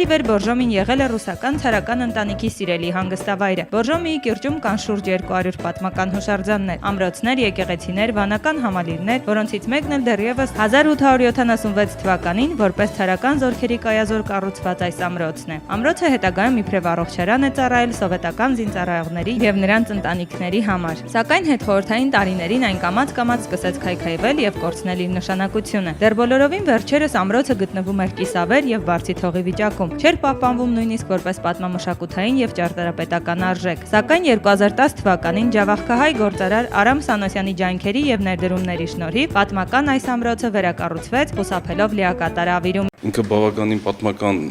Վեր Բորժոմին եղել է ռուսական ցարական ընտանիքի սիրելի հանգստավայրը։ Բորժոմիի կիրճում կան շուրջ 200 պատմական հուշարձաններ, ամրոցներ, եկեղեցիներ, վանական համալիրներ, որոնցից մեկն էլ դեռևս 1876 թվականին որպես ցարական զորքերի կայազոր կառուցված այս ամրոցն է։ Ամրոցը հետագայում իբրև առողջարան է ծառայել սովետական զինծառայողների եւ նրանց ընտանիքների համար։ Սակայն հետխորհրդային տարիներին այն կամաց-կամաց սկսեց քայքայվել եւ կորցնել իր նշանակությունը։ Դեռ բոլորովին վերջերս ամրոցը գտնվում էր կիսավեր եւ բարձի թողի վիճակում։ Չէր պահպանվում նույնիսկ որպես պատմամշակութային եւ ճարտարապետական արժեք։ Սակայն 2010 թվականին ջավախքահայ գործարար Արամ Սանոսյանի ջանքերի եւ ներդրումների շնորհիվ պատմական այս ամրոցը վերակառուցվեց, խուսափելով լիակատար ավիրում։ Ինքը բավականին պատմական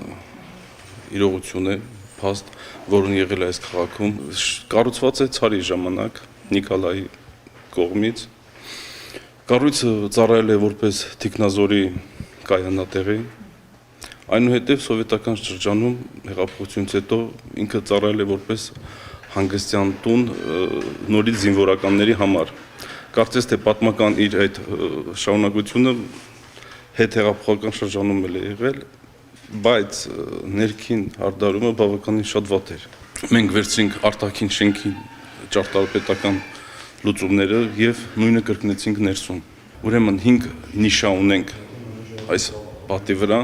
իրողություն է, փաստ, որն եղել է այս քաղաքում, կառուցված է ցարի ժամանակ Նիկոլայի կողմից։ Կառույցը ծառայել է որպես թիկնազորի կայանատեղի։ Այնուհետև սովետական շրջանում հեղափոխությունից հետո ինքը ծառայել է որպես հանգստյան տուն նորից զինվորականների համար։ Կարծես թե պատմական իր այդ շարունակությունը հետհեղափոխական շրջանում էլ է եղել, բայց ներքին հարդարումը բավականին շատ վատ էր։ Մենք վերցրինք արտաքին շենքի ճարտարապետական լուծումները եւ նույնը կրկնեցինք ներսում։ Ուրեմն 5 նիշա ունենք այս պատի վրա։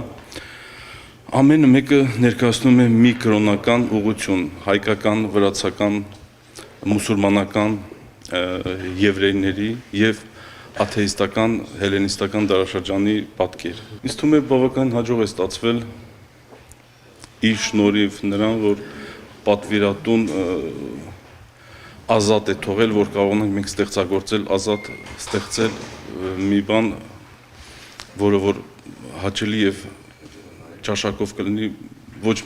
Ամենը մեկը ներկայացնում է մի կրոնական ուղղություն, հայկական, վրացական, մուսուլմանական, եվրейների եւ աթեիստական, հելենիստական դարաշրջանի պատկեր։ Ինձ թվում է բավական հաջող է ստացվել իր շնորհիվ նրան, որ պատվիրատուն ազատ է թողել, որ կարողանանք մենք ստեղծագործել, ազատ ստեղծել մի բան, որը որ հաճելի եւ ճաշակով կլինի ոչ